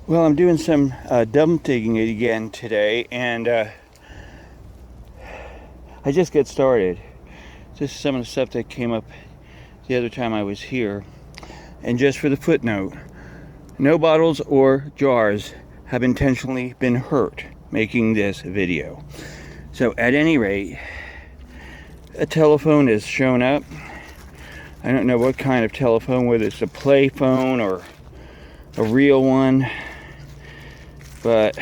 Well, I'm doing some dump digging again today, and I just get started. This is some of the stuff that came up the other time I was here. And just for the footnote, no bottles or jars have intentionally been hurt making this video. So at any rate, a telephone has shown up. I don't know what kind of telephone, whether it's a play phone or a real one, but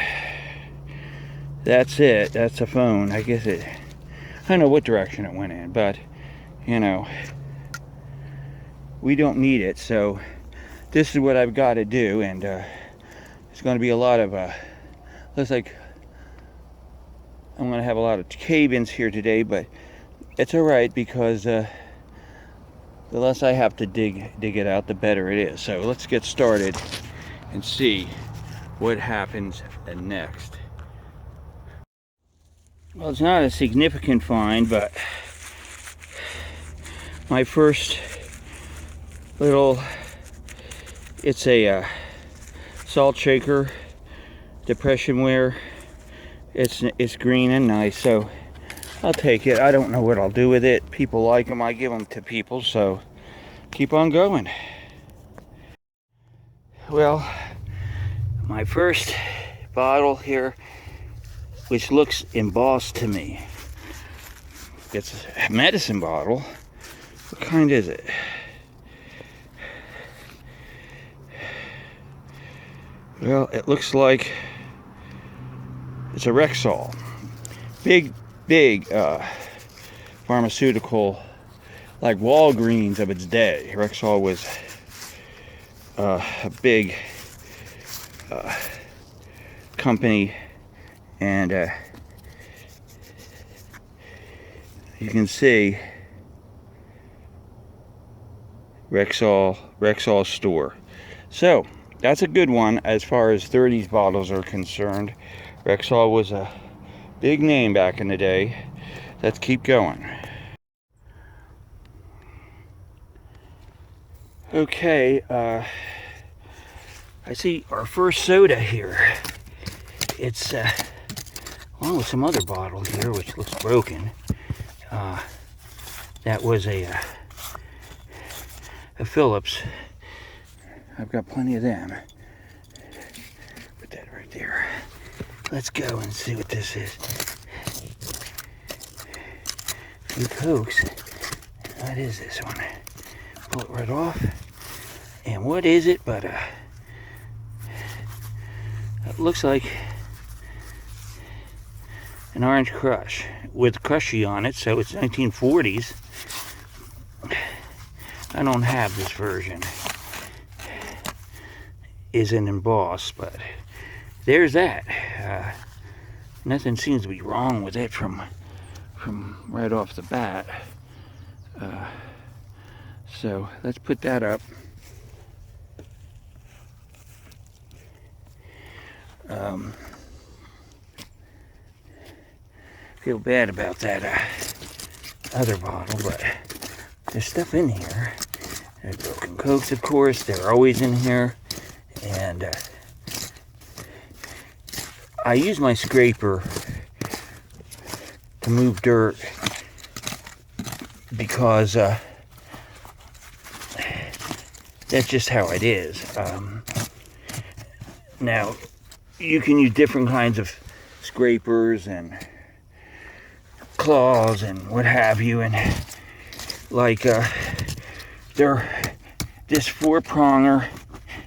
that's it. That's a phone. I guess I don't know what direction it went in, but you know, we don't need it. So this is what I've got to do, and it's going to be a lot of looks like I'm going to have a lot of cave-ins here today, but it's all right because the less I have to dig it out, the better it is. So let's get started and see what happens next. Well, it's not a significant find, but my first little, it's a salt shaker, depression weir. It's green and nice, so I'll take it. I don't know what I'll do with it. People like them, I give them to people, so keep on going. Well, my first bottle here, which looks embossed to me. It's a medicine bottle. What kind is it? Well, it looks like it's a Rexall. Big pharmaceutical, like Walgreens of its day. Rexall was a big company, and you can see Rexall store. So that's a good one as far as 30s bottles are concerned. Rexall was a big name back in the day. Let's keep going. Okay, I see our first soda here. It's along with some other bottle here, which looks broken. That was a Phillips. I've got plenty of them. Put that right there. Let's go and see what this is. A few Cokes. What is this one? Pull it right off. And what is it but it looks like an Orange Crush with Crushy on it, so it's 1940s. I don't have this version. Isn't embossed, but there's that. Nothing seems to be wrong with it from right off the bat. So let's put that up. Feel bad about that other bottle, but there's stuff in here. There's broken Cokes, of course. They're always in here. And I use my scraper to move dirt because that's just how it is. Now, you can use different kinds of scrapers and claws and what have you, and like this 4-pronger,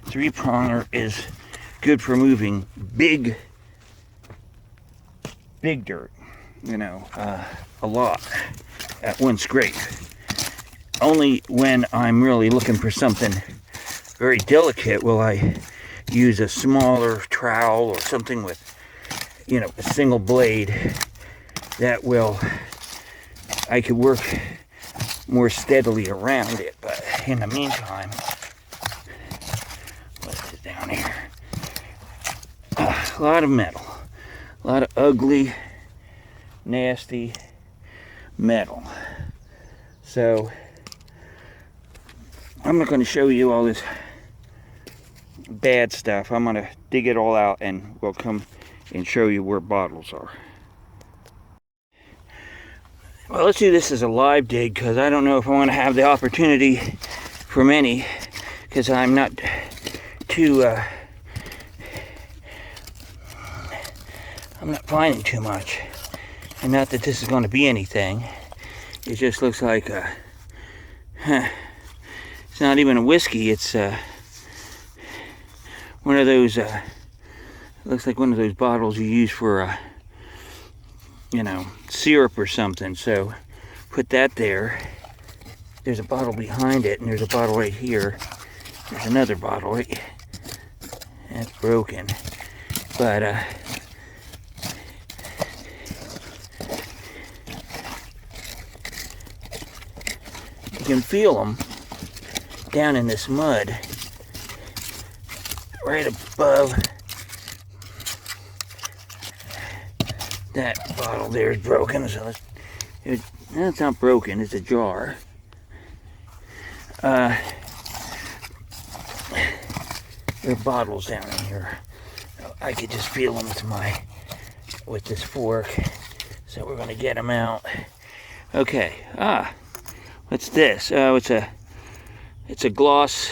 3-pronger is good for moving big dirt, you know, a lot at one scrape. Only when I'm really looking for something very delicate will I use a smaller trowel or something with, you know, a single blade that I could work more steadily around it. But in the meantime, what's it down here? A lot of metal, a lot of ugly, nasty metal. So I'm not going to show you all this bad stuff. I'm gonna dig it all out and we'll come and show you where bottles are. Well, let's do this as a live dig because I don't know if I want to have the opportunity for many, because I'm not too I'm not finding too much. And not that this is going to be anything. It just looks like it's not even a whiskey. It's one of those looks like one of those bottles you use for you know, syrup or something. So put that there. There's a bottle behind it, and there's a bottle right here. There's another bottle right. That's broken, but you can feel them down in this mud right above that bottle. There is broken, so it's not broken, it's a jar. There are bottles down in here. I could just feel them with this fork, so we're gonna get them out. Okay, what's this? Oh, it's a gloss,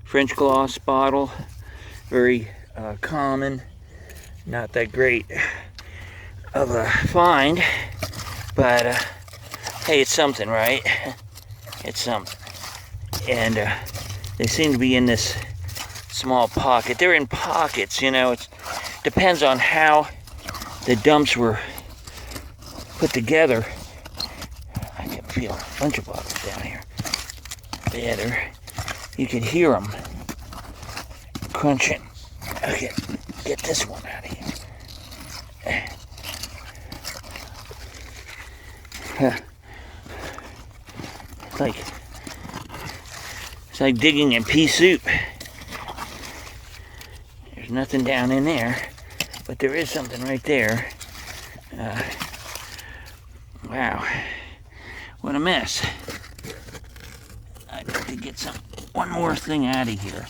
French gloss bottle. Very common, not that great of a find, but hey, it's something, right? It's something. And they seem to be in this small pocket. They're in pockets, you know. It depends on how the dumps were put together. I can feel a bunch of bottles down here. Yeah, you can hear them crunching. Okay, get this one out of here. It's like digging in pea soup. There's nothing down in there, but there is something right there. Wow, what a mess. I need to get one more thing out of here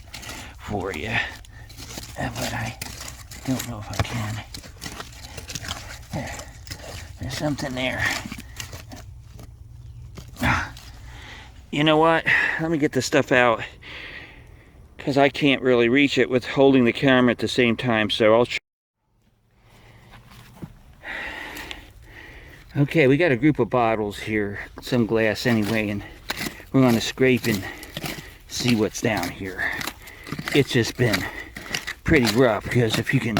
for you, but I don't know if I can. There's something there. You know what? Let me get the stuff out, because I can't really reach it with holding the camera at the same time, so I'll Okay, we got a group of bottles here, some glass anyway, and we're going to scrape and see what's down here. It's just been pretty rough, because if you can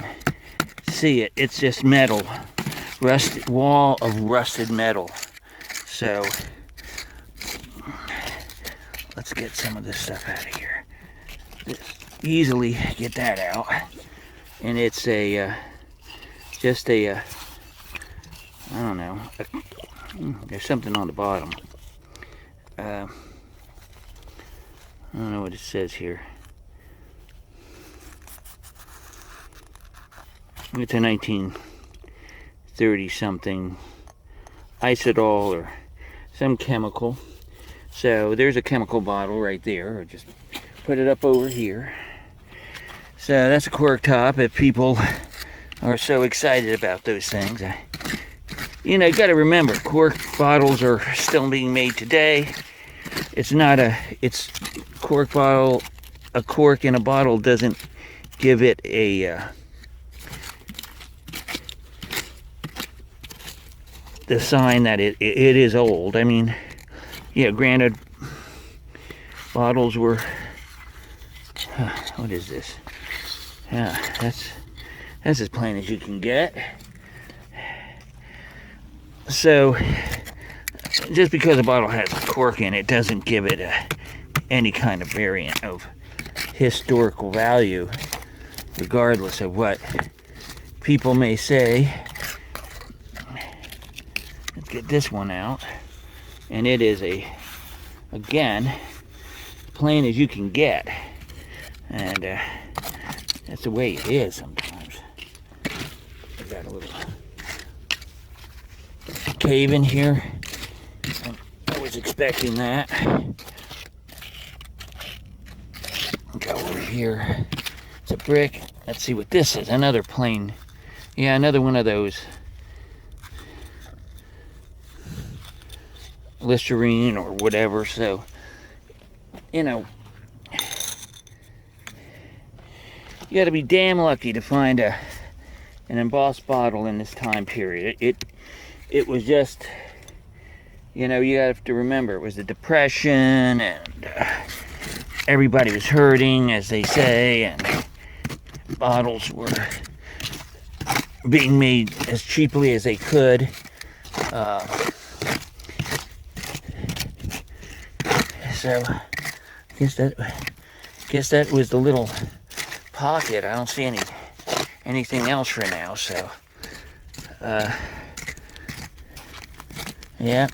see it, it's just metal, wall of rusted metal. So let's get some of this stuff out of here. Just easily get that out, and it's just a I don't know. There's something on the bottom. I don't know what it says here. It's a 1930 something isodol or some chemical. So there's a chemical bottle right there. Or just put it up over here. So that's a cork top. If people are so excited about those things, you know, you got to remember, cork bottles are still being made today. It's not it's cork bottle. A cork in a bottle doesn't give it the sign that it is old. I mean, yeah, granted, bottles were. What is this? Yeah, that's as plain as you can get. So, just because a bottle has a cork in it doesn't give it any kind of variant of historical value, regardless of what people may say. Let's get this one out. And it is again, plain as you can get. And that's the way it is sometimes. I got a little cave in here. I was expecting that. Go over here. It's a brick. Let's see what this is. Another plain. Yeah, another one of those Listerine or whatever. So, you know, you got to be damn lucky to find an embossed bottle in this time period. It was just, you know, you have to remember it was the Depression, and everybody was hurting, as they say, and bottles were being made as cheaply as they could. So I guess that was the little pocket. I don't see anything else for now. So yeah.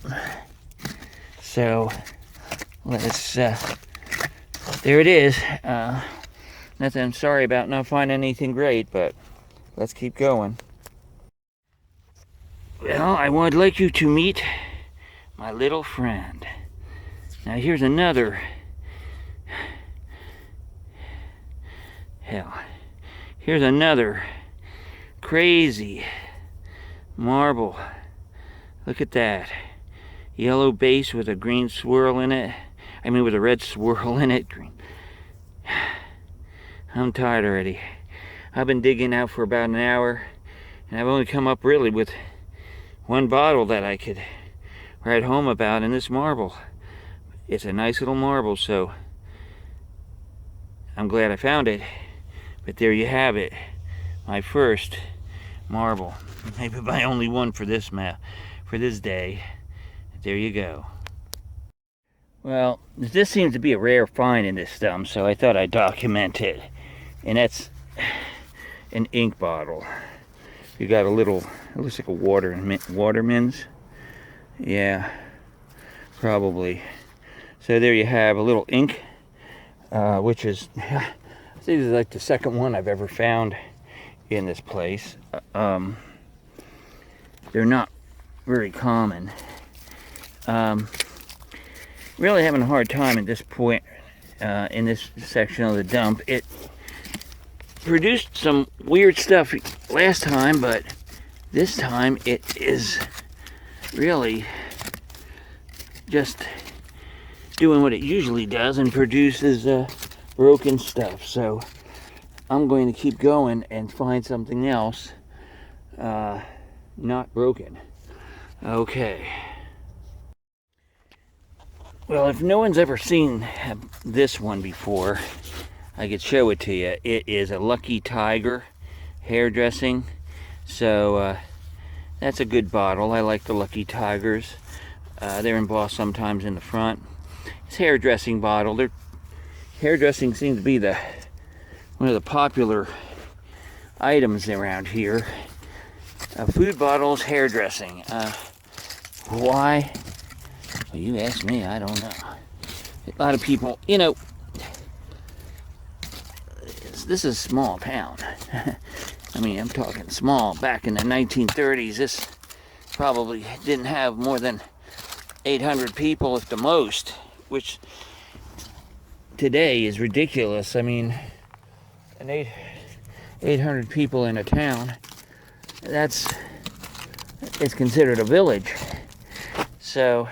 So let's. There it is. Nothing. I'm sorry about not finding anything great, but let's keep going. Well, I would like you to meet my little friend. Now here's another. Hell, here's another crazy marble. Look at that. Yellow base with a green swirl in it. I mean, with a red swirl in it. Green. I'm tired already. I've been digging out for about an hour, and I've only come up really with one bottle that I could write home about in this marble. It's a nice little marble, so I'm glad I found it. But there you have it, my first marble. Maybe my only one for this day. There you go. Well, this seems to be a rare find in this stump, so I thought I'd document it. And that's an ink bottle. You got a little, it looks like a Waterman's. Yeah, probably. So there you have a little ink, which is, I think this is like the second one I've ever found in this place. They're not very common. Really having a hard time at this point in this section of the dump. It produced some weird stuff last time, but this time it is really just doing what it usually does and produces broken stuff. So I'm going to keep going and find something else not broken. Okay. Well, if no one's ever seen this one before, I could show it to you. It is a Lucky Tiger hairdressing. So that's a good bottle. I like the Lucky Tigers. They're embossed sometimes in the front. It's a hairdressing bottle. Hairdressing seems to be one of the popular items around here. Food bottles, hairdressing. Why? Well, you ask me, I don't know. A lot of people, you know, this is a small town. I mean, I'm talking small. Back in the 1930s, this probably didn't have more than 800 people at the most, which today is ridiculous. I mean, 800 people in a town, it's considered a village. So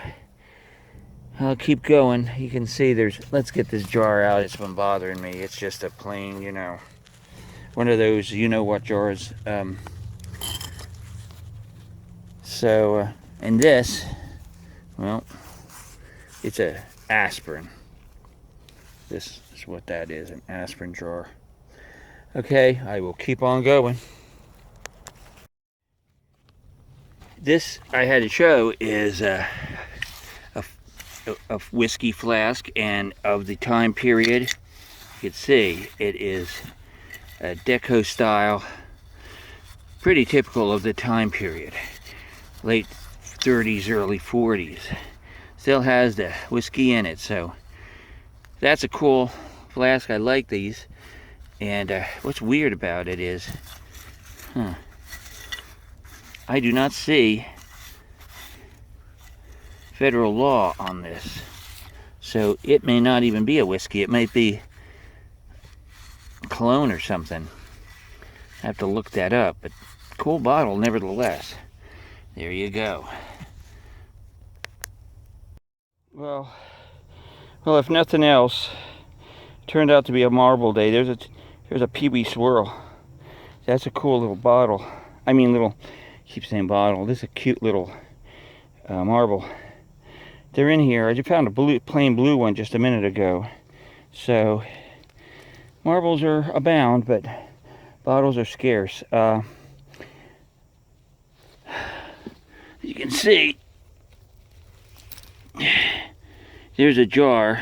I'll keep going. You can see let's get this jar out. It's been bothering me. It's just a plain, you know, one of those, you know what jars. And this, well, it's a aspirin. This is what that is, an aspirin jar. Okay, I will keep on going. This I had to show is a whiskey flask, and of the time period, you can see it is a deco style, pretty typical of the time period, late 30s, early 40s. Still has the whiskey in it, so that's a cool flask. I like these. And what's weird about it is, I do not see federal law on this. So it may not even be a whiskey. It might be cologne or something. I have to look that up, but cool bottle nevertheless. There you go. Well, if nothing else, it turned out to be a marble day. There's a Pee-wee swirl. That's a cool little bottle. I mean, I keep saying bottle. This is a cute little marble. They're in here. I just found a plain blue one just a minute ago. So marbles are abound, but bottles are scarce. You can see there's a jar,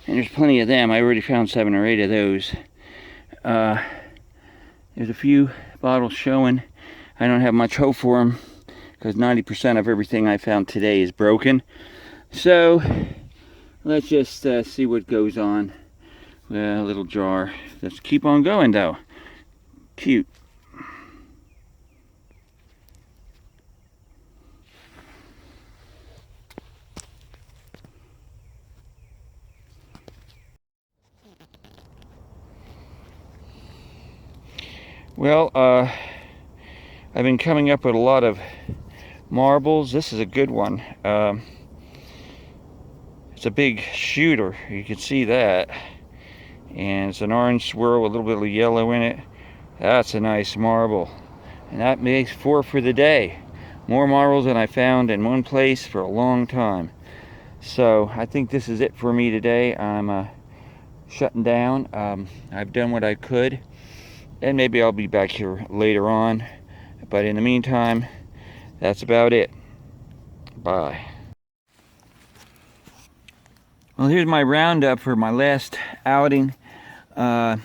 and there's plenty of them. I already found 7 or 8 of those. There's a few bottles showing. I don't have much hope for them because 90% of everything I found today is broken. So let's just see what goes on. Well, a little jar. Let's keep on going though. Cute. Well, I've been coming up with a lot of marbles. This is a good one. It's a big shooter, you can see that. And it's an orange swirl with a little bit of yellow in it. That's a nice marble. And that makes 4 for the day. More marbles than I found in one place for a long time. So I think this is it for me today. I'm shutting down. I've done what I could. And maybe I'll be back here later on. But in the meantime, that's about it. Bye. Well, here's my roundup for my last outing. They're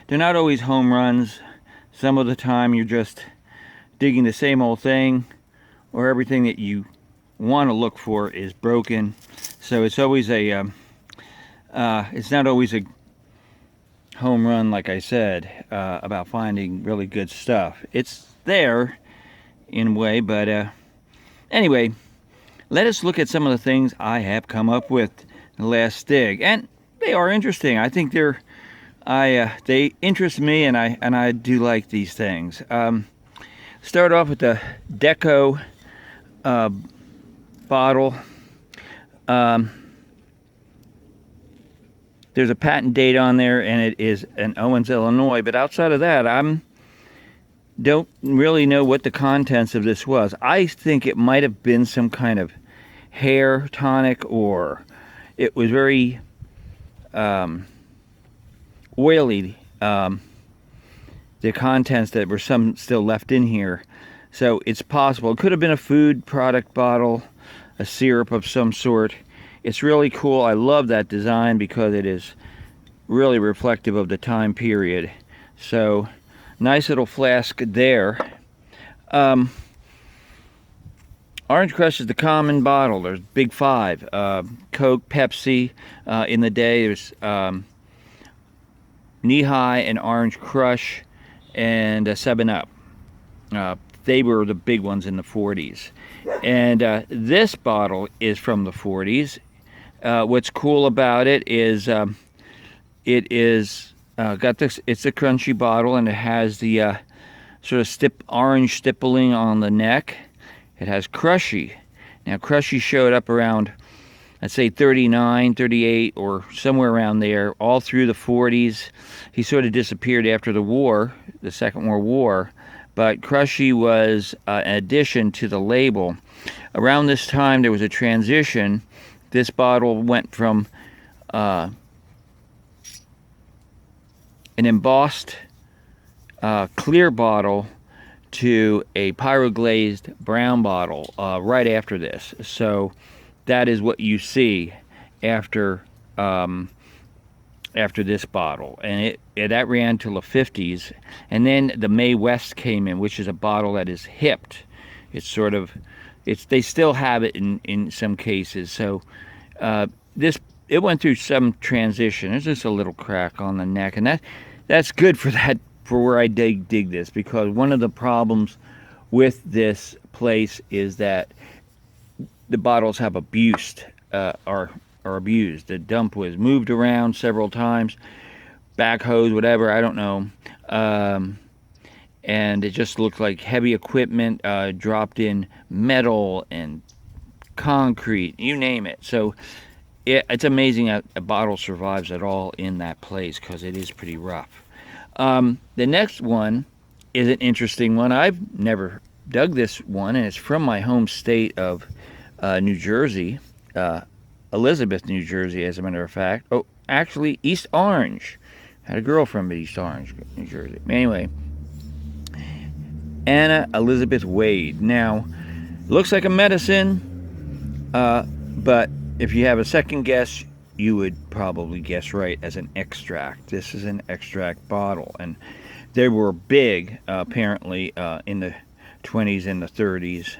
not always home runs. Some of the time you're just digging the same old thing, or everything that you want to look for is broken. So it's always it's not always a home run, like I said, about finding really good stuff. It's there in a way, but anyway, let us look at some of the things I have come up with in the last dig, and they are interesting. I think they interest me, and I do like these things. Start off with the Deco bottle. There's a patent date on there, and it is in Owens, Illinois. But outside of that, don't really know what the contents of this was. I think it might have been some kind of hair tonic, or it was very oily. The contents that were some still left in here. So it's possible. It could have been a food product bottle, a syrup of some sort. It's really cool. I love that design because it is really reflective of the time period. So, nice little flask there. Orange Crush is the common bottle. There's Big Five. Coke, Pepsi. In the day, there's Knee High and Orange Crush and 7-Up. They were the big ones in the 40s. And this bottle is from the 40s. What's cool about it is it is got this. It's a crunchy bottle, and it has the sort of orange stippling on the neck. It has Crushy. Now Crushy showed up around, I'd say 39, 38, or somewhere around there, all through the 40s. He sort of disappeared after the war, the Second World War, but Crushy was an addition to the label. Around this time, there was a transition. This bottle went from an embossed clear bottle to a pyroglazed brown bottle right after this. So that is what you see after this bottle, and that ran till the 50s. And then the Mae West came in, which is a bottle that is hipped. It's sort of, they still have it in some cases. So it went through some transition. There's just a little crack on the neck, and that's good for where I dig this, because one of the problems with this place is that the bottles have abused, are abused. The dump was moved around several times, backhoes, whatever, I don't know. Um, and it just looked like heavy equipment, dropped in metal and concrete, you name it. So it's amazing that a bottle survives at all in that place because it is pretty rough. The next one is an interesting one. I've never dug this one, and it's from my home state of New Jersey, uh, Elizabeth, New Jersey, as a matter of fact. Oh, actually, East Orange. Had a girl from East Orange, New Jersey. Anyway, Anna Elizabeth Wade. Now, looks like a medicine, but if you have a second guess, you would probably guess right as an extract. This is an extract bottle, and they were big, apparently, in the 20s and the 30s.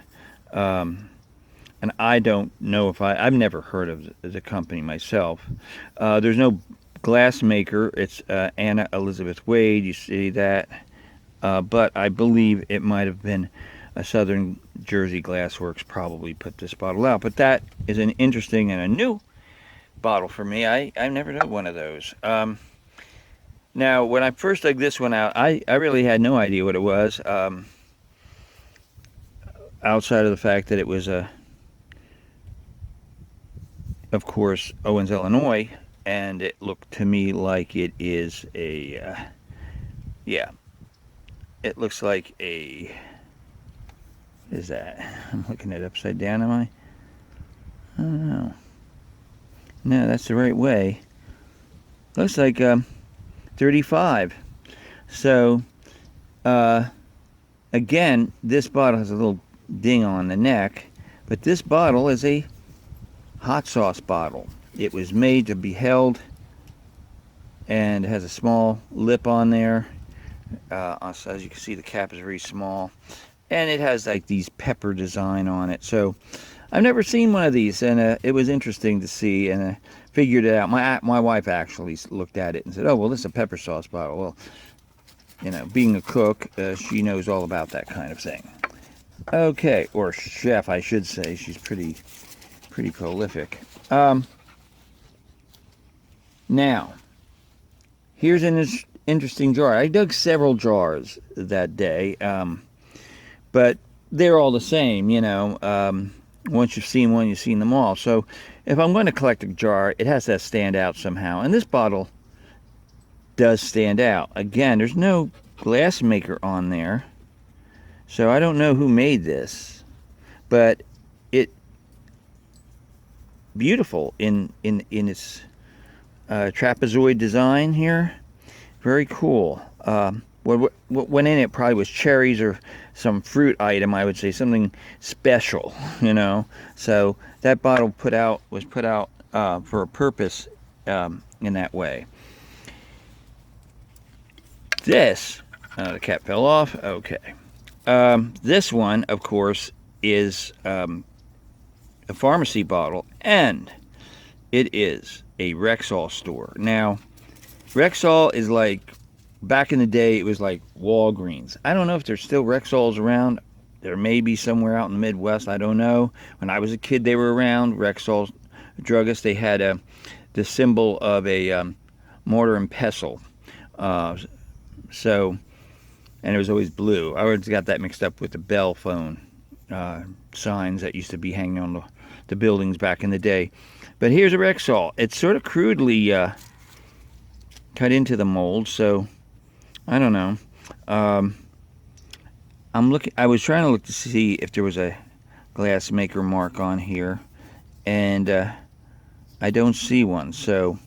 And I don't know if I've never heard of the company myself. There's no glass maker. It's Anna Elizabeth Wade. You see that? But I believe it might have been a Southern Jersey Glassworks probably put this bottle out. But that is an interesting and a new bottle for me. I've never done one of those. Now, when I first dug this one out, I really had no idea what it was, outside of the fact that it was, of course, Owens, Illinois, and it looked to me like it is a, yeah, it looks like a, what is that? I'm looking at it upside down, am I? I don't know. No, that's the right way. Looks like 35. So, again, this bottle has a little ding on the neck, but this bottle is a hot sauce bottle. It was made to be held, and it has a small lip on there. So as you can see, the cap is very small, and it has like these pepper design on it. So I've never seen one of these, and it was interesting to see, and I figured it out. My wife actually looked at it and said, "Oh, well, this is a pepper sauce bottle." Well, you know, being a cook, she knows all about that kind of thing. Okay, or chef, I should say. She's pretty prolific. Now, here's an interesting jar. I dug several jars that day, but they're all the same, you know. Once you've seen one, you've seen them all. So if I'm going to collect a jar, it has to stand out somehow. And this bottle does stand out. Again, there's no glass maker on there, so I don't know who made this, but it beautiful in its trapezoid design here. Very cool. What went in it probably was cherries or some fruit item, I would say, something special, you know. So that bottle was put out for a purpose in that way. This, the cap fell off. Okay. This one, of course, is a pharmacy bottle, and it is a Rexall store. Now, Rexall is like, back in the day, it was like Walgreens. I don't know if there's still Rexalls around. There may be somewhere out in the Midwest. I don't know. When I was a kid, they were around. Rexall druggists. They had the symbol of a mortar and pestle. So, and it was always blue. I always got that mixed up with the Bell phone signs that used to be hanging on the buildings back in the day. But here's a Rexall. It's sort of crudely cut into the mold, so I don't know. I was trying to look to see if there was a glass maker mark on here, and I don't see one. So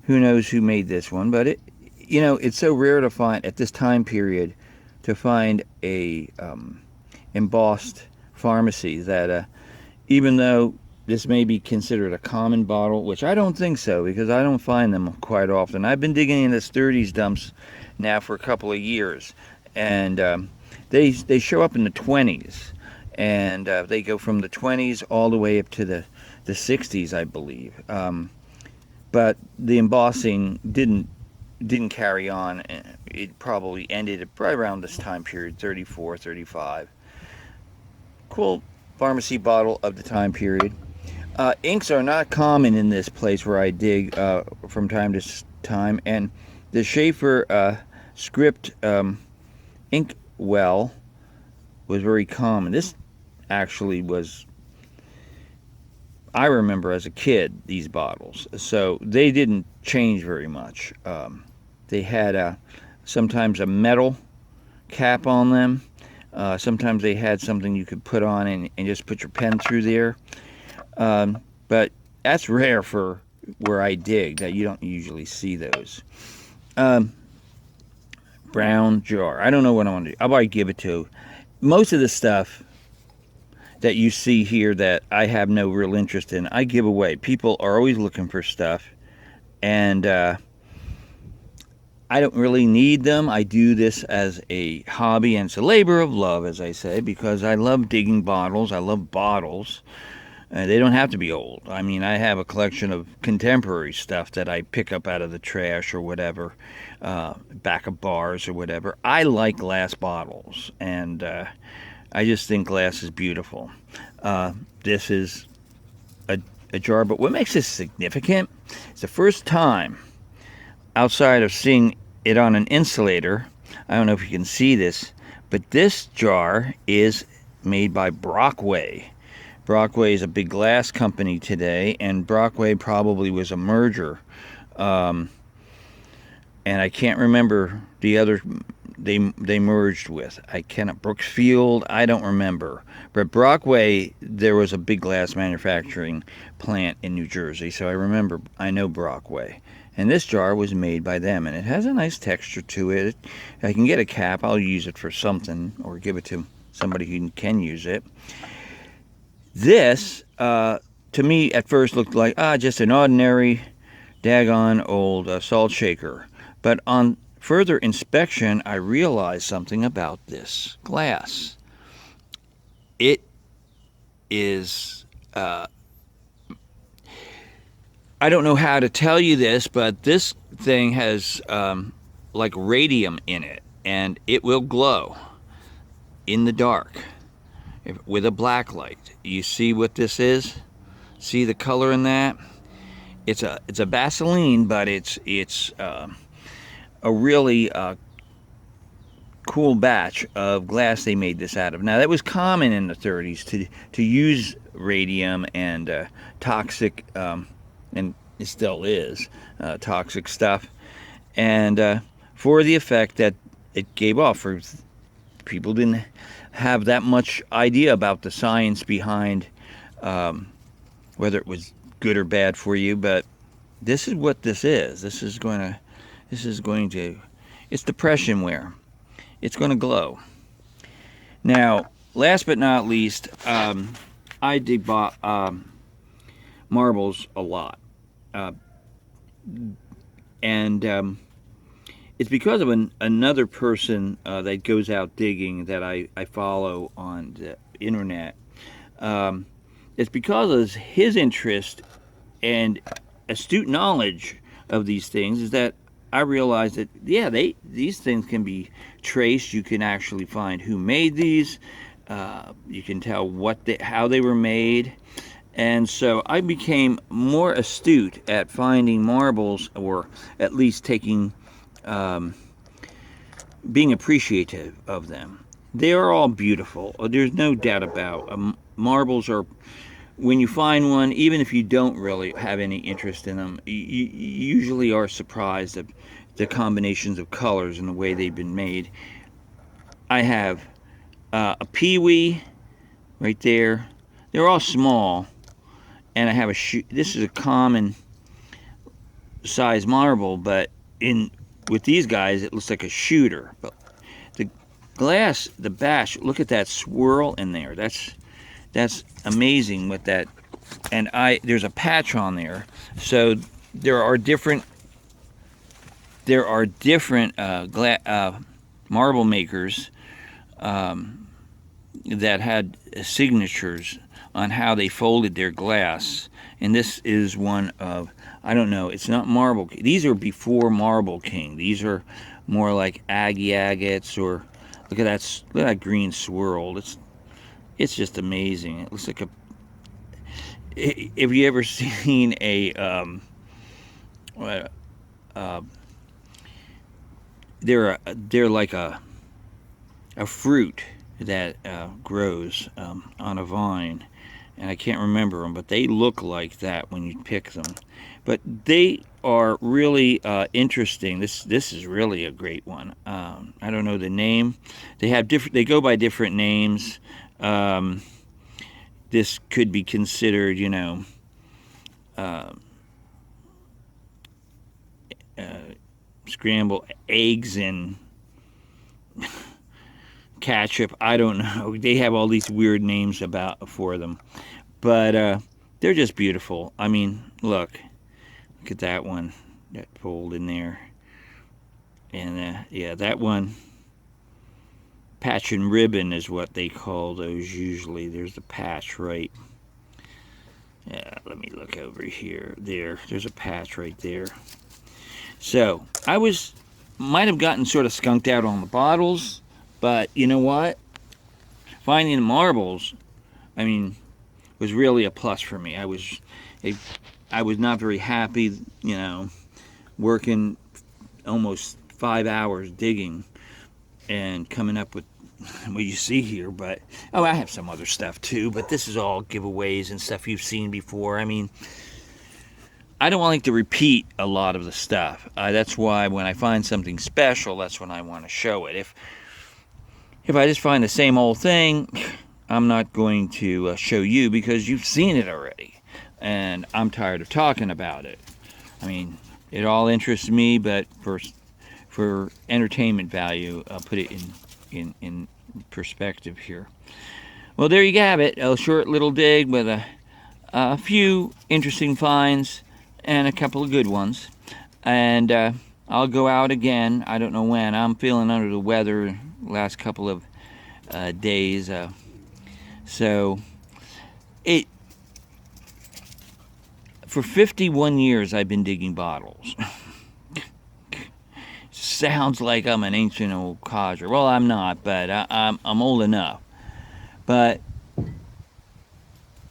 who knows who made this one? But it, you know, it's so rare to find at this time period to find a embossed pharmacy that even though this may be considered a common bottle, which I don't think so, because I don't find them quite often. I've been digging in the 30s dumps now for a couple of years, and they show up in the 20s, and they go from the 20s all the way up to the 60s, I believe. But the embossing didn't carry on. It probably ended right around this time period, 34, 35. Cool pharmacy bottle of the time period. Inks are not common in this place where I dig from time to time, and The Schaefer script ink well was very common. This actually was, I remember as a kid, these bottles. So they didn't change very much. They had sometimes a metal cap on them. Sometimes they had something you could put on and just put your pen through there. But that's rare for where I dig, that you don't usually see those. Brown jar. I don't know what I want to do. I'll probably give it to. Most of the stuff that you see here that I have no real interest in, I give away. People are always looking for stuff, and I don't really need them. I do this as a hobby, and it's a labor of love, as I say, because I love digging bottles. I love bottles. They don't have to be old. I mean, I have a collection of contemporary stuff that I pick up out of the trash or whatever, back of bars or whatever. I like glass bottles, and I just think glass is beautiful. This is a jar, but what makes this significant? It's the first time, outside of seeing it on an insulator, I don't know if you can see this, but this jar is made by Brockway. Brockway is a big glass company today, and Brockway probably was a merger. And I can't remember the other they merged with. I cannot, Brooksfield, I don't remember. But Brockway, there was a big glass manufacturing plant in New Jersey, so I know Brockway. And this jar was made by them, and it has a nice texture to it. If I can get a cap, I'll use it for something, or give it to somebody who can use it. This, to me, at first looked like, just an ordinary, daggone old salt shaker. But on further inspection, I realized something about this glass. It is, I don't know how to tell you this, but this thing has like radium in it, and it will glow in the dark with a black light. You see what this is? See the color in that? It's a Vaseline, but it's a really cool batch of glass they made this out of. Now, that was common in the 30s to use radium and toxic, and it still is, toxic stuff, and for the effect that it gave off. For people didn't have that much idea about the science behind whether it was good or bad for you, but this is what this is. This is going to, it's depression wear. It's going to glow. Now, last but not least, I dig marbles a lot. And it's because of another person that goes out digging that I follow on the internet. It's because of his interest and astute knowledge of these things is that I realized that, yeah, these things can be traced. You can actually find who made these. You can tell how they were made. And so I became more astute at finding marbles, or at least taking, being appreciative of them. They are all beautiful. There's no doubt about marbles are, when you find one, even if you don't really have any interest in them, you usually are surprised at the combinations of colors and the way they've been made. I have a peewee right there. They're all small. And I have this is a common size marble, but with these guys, it looks like a shooter. But the glass, the bash, look at that swirl in there. That's amazing with that. And there's a patch on there. So there are different marble makers that had signatures on how they folded their glass. And this is one of, I don't know, it's not Marble. These are before Marble King. These are more like Aggie agates, or look at that green swirl. It's just amazing. It looks like have you ever seen a they're like a fruit that grows on a vine, and I can't remember them, but they look like that when you pick them. But they are really interesting. This is really a great one. I don't know the name. They have different. They go by different names. Um, this could be considered, uh, uh, scrambled eggs and ketchup. I don't know. They have all these weird names for them, but they're just beautiful. I mean, look at that one, that fold in there, and yeah, that one. Patch and ribbon is what they call those usually. There's the patch right. Yeah, let me look over here. There's a patch right there. So might have gotten sort of skunked out on the bottles, but you know what? Finding the marbles, I mean, was really a plus for me. I was not very happy, working almost 5 hours digging and coming up with what you see here. But I have some other stuff too, but this is all giveaways and stuff you've seen before. I mean, I don't like to repeat a lot of the stuff. That's why when I find something special, that's when I want to show it. If I just find the same old thing, I'm not going to show you because you've seen it already, and I'm tired of talking about it. I mean, it all interests me, but for entertainment value, I'll put it in perspective here. Well, there you have it. A short little dig with a few interesting finds and a couple of good ones. And I'll go out again. I don't know when. I'm feeling under the weather last couple of days. So for 51 years I've been digging bottles. Sounds like I'm an ancient old codger. Well, I'm not, but I'm old enough. But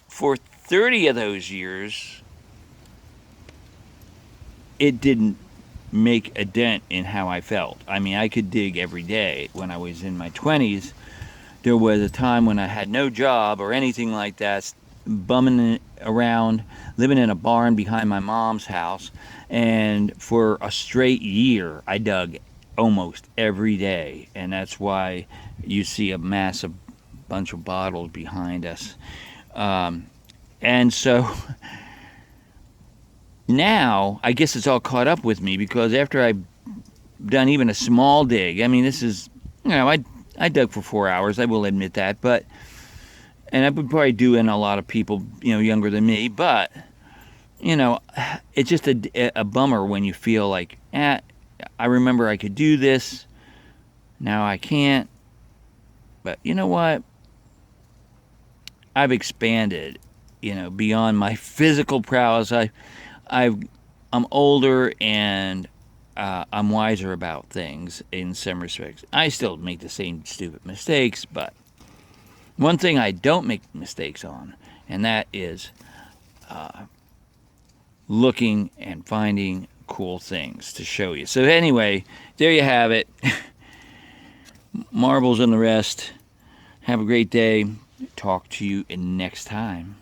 for 30 of those years, it didn't make a dent in how I felt. I mean, I could dig every day. When I was in my 20s, there was a time when I had no job or anything like that, bumming around, living in a barn behind my mom's house, and for a straight year I dug almost every day, and that's why you see a massive bunch of bottles behind us. And so now I guess it's all caught up with me, because after I've done even a small dig, I mean, this is, I dug for 4 hours, I will admit that, and I would probably do in a lot of people, younger than me, but, it's just a bummer when you feel like, I remember I could do this, now I can't. But you know what? I've expanded, beyond my physical prowess. I'm older, and I'm wiser about things in some respects. I still make the same stupid mistakes, but one thing I don't make mistakes on, and that is looking and finding cool things to show you. So anyway, there you have it. Marbles and the rest. Have a great day. Talk to you next time.